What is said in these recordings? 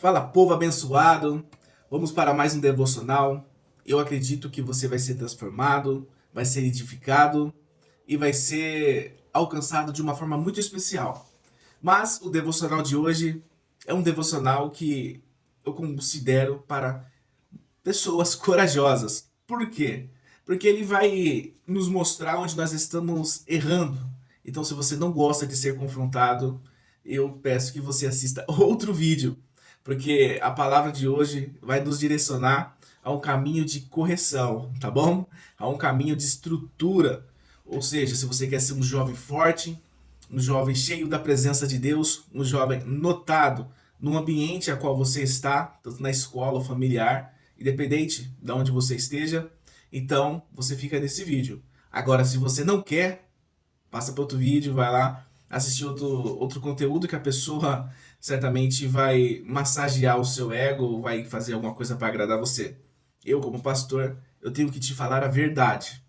Fala, povo abençoado. Vamos para mais um devocional. Eu acredito que você vai ser transformado, vai ser edificado e vai ser alcançado de uma forma muito especial. Mas o devocional de hoje é um devocional que eu considero para pessoas corajosas. Por quê? Porque ele vai nos mostrar onde nós estamos errando. Então, se você não gosta de ser confrontado, eu peço que você assista outro vídeo, porque a palavra de hoje vai nos direcionar a um caminho de correção, tá bom? A um caminho de estrutura. Ou seja, se você quer ser um jovem forte, um jovem cheio da presença de Deus, um jovem notado no ambiente a qual você está, tanto na escola ou familiar, independente de onde você esteja, então você fica nesse vídeo. Agora, se você não quer, passa para outro vídeo, vai lá assistir outro conteúdo que a pessoa certamente vai massagear o seu ego, vai fazer alguma coisa para agradar você. Eu, como pastor, eu tenho que te falar a verdade.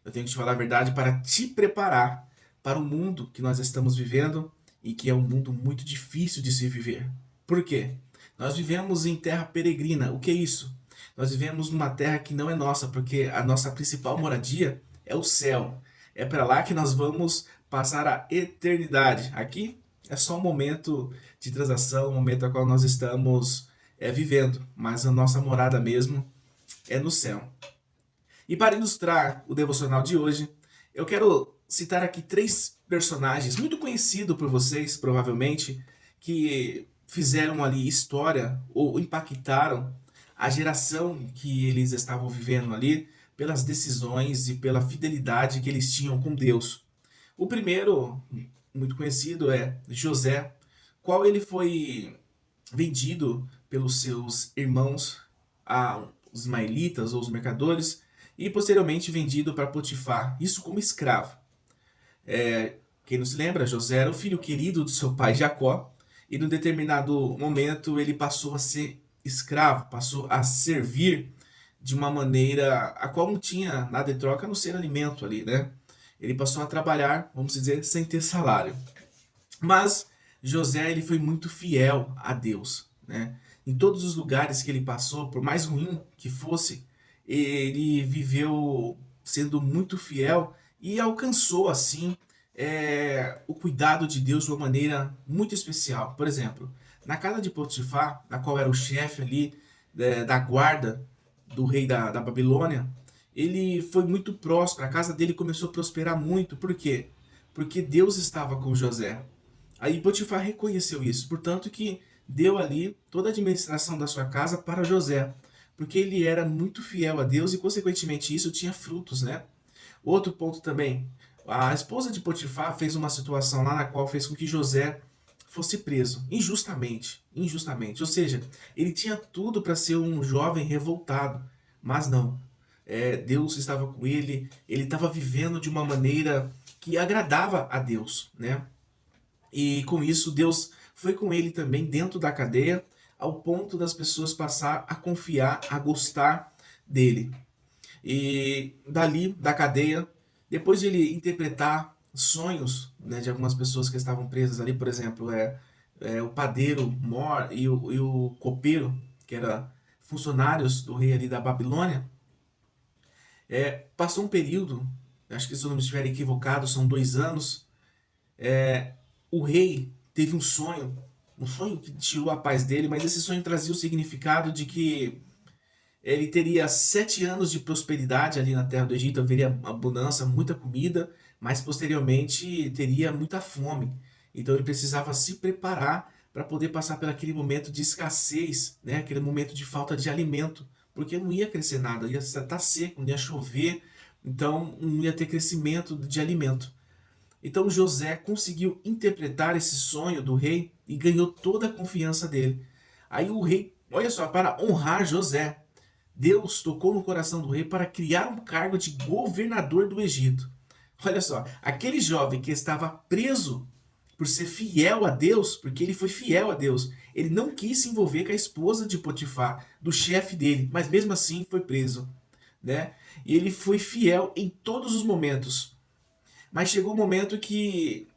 Eu tenho que te falar a verdade para te preparar para o mundo que nós estamos vivendo e que é um mundo muito difícil de se viver. Por quê? Nós vivemos em terra peregrina. O que é isso? Nós vivemos numa terra que não é nossa, porque a nossa principal moradia é o céu. É para lá que nós vamos passar a eternidade. Aqui é só um momento de transação, um momento a qual nós estamos vivendo, mas a nossa morada mesmo é no céu. E para ilustrar o devocional de hoje, eu quero citar aqui três personagens muito conhecidos por vocês, provavelmente, que fizeram ali história ou impactaram a geração que eles estavam vivendo ali pelas decisões e pela fidelidade que eles tinham com Deus. O primeiro, muito conhecido, é José, qual ele foi vendido pelos seus irmãos, os ismaelitas ou os mercadores, e posteriormente vendido para Potifar, isso como escravo. Quem não se lembra, José era o filho querido do seu pai Jacó, e num determinado momento ele passou a ser escravo, passou a servir de uma maneira a qual não tinha nada de troca a não ser alimento ali, né? Ele passou a trabalhar, vamos dizer, sem ter salário. Mas José ele foi muito fiel a Deus, né? Em todos os lugares que ele passou, por mais ruim que fosse, ele viveu sendo muito fiel e alcançou assim o cuidado de Deus de uma maneira muito especial. Por exemplo, na casa de Potifar, na qual era o chefe ali da guarda do rei da Babilônia, ele foi muito próspero, a casa dele começou a prosperar muito. Por quê? Porque Deus estava com José. Aí Potifar reconheceu isso, portanto que deu ali toda a administração da sua casa para José, porque ele era muito fiel a Deus e consequentemente isso tinha frutos, né? Outro ponto também, a esposa de Potifar fez uma situação lá na qual fez com que José fosse preso, injustamente, ou seja, ele tinha tudo para ser um jovem revoltado, mas não, Deus estava com ele estava vivendo de uma maneira que agradava a Deus, né? E com isso, Deus foi com ele também dentro da cadeia, ao ponto das pessoas passar a confiar, a gostar dele. E dali, da cadeia, depois de ele interpretar sonhos, né, de algumas pessoas que estavam presas ali, por exemplo, o padeiro Mor e o copeiro, que eram funcionários do rei ali da Babilônia, passou um período, acho que se eu não me estiver equivocado, são 2 anos, o rei teve um sonho que tirou a paz dele, mas esse sonho trazia o significado de que ele teria 7 anos de prosperidade ali na terra do Egito, haveria abundância, muita comida, mas posteriormente teria muita fome. Então ele precisava se preparar para poder passar por aquele momento de escassez, né? Aquele momento de falta de alimento, porque não ia crescer nada, ia estar seco, não ia chover, então não ia ter crescimento de alimento. Então José conseguiu interpretar esse sonho do rei e ganhou toda a confiança dele. Aí o rei, olha só, para honrar José, Deus tocou no coração do rei para criar um cargo de governador do Egito. Olha só, aquele jovem que estava preso por ser fiel a Deus, porque ele foi fiel a Deus, ele não quis se envolver com a esposa de Potifar, do chefe dele, mas mesmo assim foi preso, né? E ele foi fiel em todos os momentos. Mas chegou o momento que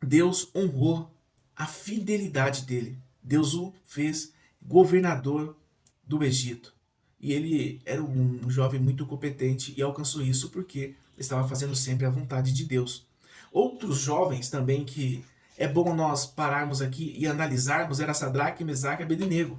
Deus honrou a fidelidade dele. Deus o fez governador do Egito. E ele era um jovem muito competente e alcançou isso porque estava fazendo sempre a vontade de Deus. Outros jovens também que é bom nós pararmos aqui e analisarmos era Sadraque, Mesaque e Abednego.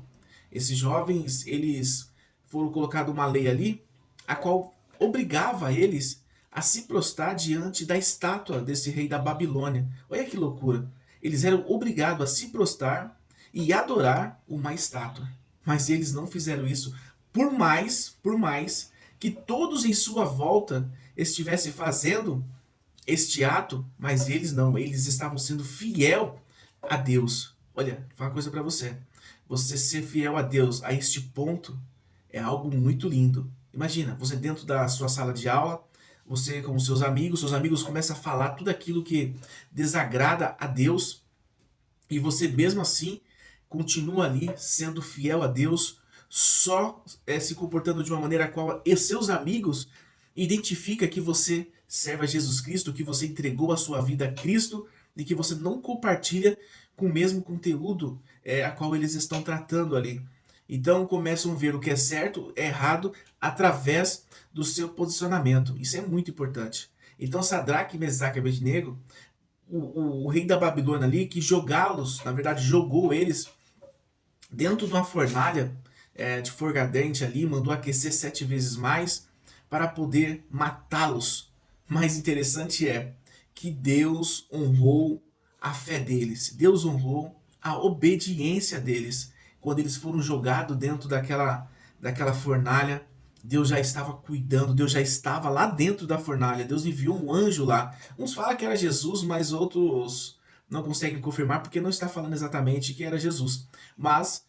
Esses jovens, eles foram colocados uma lei ali, a qual obrigava eles a se prostrar diante da estátua desse rei da Babilônia. Olha que loucura! Eles eram obrigados a se prostrar e adorar uma estátua. Mas eles não fizeram isso, por mais que todos em sua volta estivessem fazendo este ato, mas eles não, eles estavam sendo fiel a Deus. Olha, vou falar uma coisa para você. Você ser fiel a Deus a este ponto é algo muito lindo. Imagina, você dentro da sua sala de aula, você com seus amigos começam a falar tudo aquilo que desagrada a Deus, e você mesmo assim continua ali sendo fiel a Deus, só se comportando de uma maneira a qual e seus amigos identifica que você serve a Jesus Cristo, que você entregou a sua vida a Cristo e que você não compartilha com o mesmo conteúdo a qual eles estão tratando ali. Então começam a ver o que é certo, é errado, através do seu posicionamento. Isso é muito importante. Então Sadraque, Mesaque e Abednego, o rei da Babilônia ali, que jogá-los, na verdade jogou eles dentro de uma fornalha de fogo ardente ali, mandou aquecer 7 vezes mais para poder matá-los. Mais interessante é que Deus honrou a fé deles, Deus honrou a obediência deles. Quando eles foram jogados dentro daquela fornalha, Deus já estava cuidando, Deus já estava lá dentro da fornalha, Deus enviou um anjo lá. Uns falam que era Jesus, mas outros não conseguem confirmar porque não está falando exatamente que era Jesus. Mas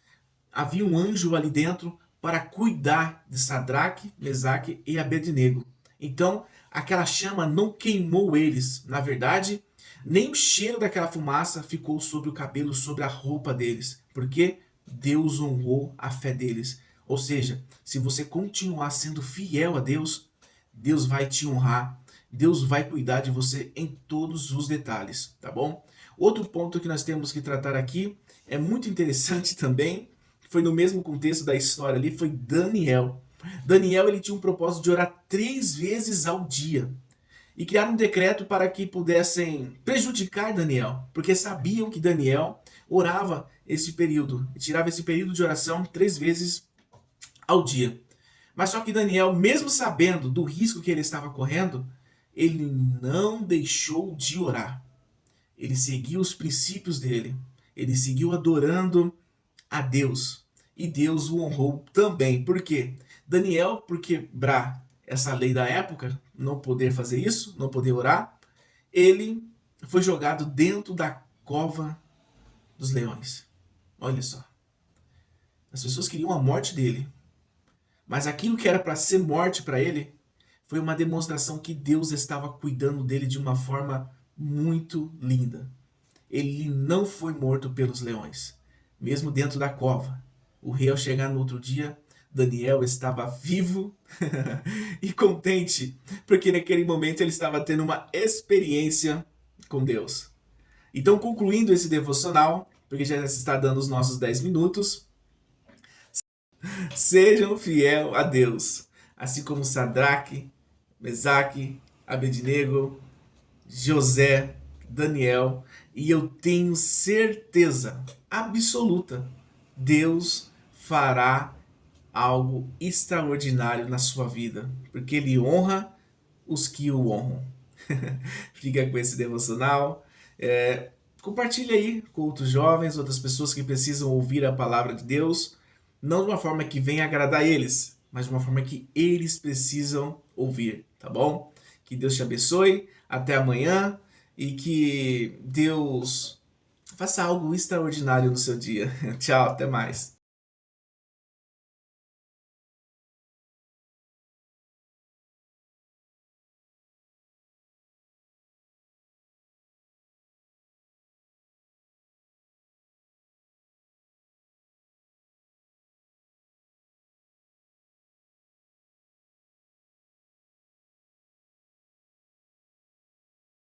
havia um anjo ali dentro para cuidar de Sadraque, Mesaque e Abednego. Então, aquela chama não queimou eles. Na verdade, nem o cheiro daquela fumaça ficou sobre o cabelo, sobre a roupa deles. Porque Deus honrou a fé deles. Ou seja, se você continuar sendo fiel a Deus, Deus vai te honrar. Deus vai cuidar de você em todos os detalhes, tá bom? Outro ponto que nós temos que tratar aqui, é muito interessante também, foi no mesmo contexto da história ali, foi Daniel. Daniel, ele tinha um propósito de orar 3 vezes ao dia. E criaram um decreto para que pudessem prejudicar Daniel, porque sabiam que Daniel orava esse período, tirava esse período de oração 3 vezes ao dia. Mas só que Daniel, mesmo sabendo do risco que ele estava correndo, ele não deixou de orar. Ele seguiu os princípios dele, ele seguiu adorando a Deus. E Deus o honrou também. Por quê? Daniel, por quebrar essa lei da época, não poder fazer isso, não poder orar, ele foi jogado dentro da cova dos leões. Olha só. As pessoas queriam a morte dele. Mas aquilo que era para ser morte para ele, foi uma demonstração que Deus estava cuidando dele de uma forma muito linda. Ele não foi morto pelos leões, mesmo dentro da cova. O rei, ao chegar no outro dia, Daniel estava vivo e contente, porque naquele momento ele estava tendo uma experiência com Deus. Então, concluindo esse devocional, porque já se está dando os nossos 10 minutos, sejam fiel a Deus, assim como Sadraque, Mesaque, Abednego, José, Daniel, e eu tenho certeza absoluta, Deus fará algo extraordinário na sua vida, porque Ele honra os que o honram. Fica com esse devocional. Compartilhe aí com outros jovens, outras pessoas que precisam ouvir a palavra de Deus, não de uma forma que venha agradar eles, mas de uma forma que eles precisam ouvir, tá bom? Que Deus te abençoe, até amanhã, e que Deus faça algo extraordinário no seu dia. Tchau, até mais.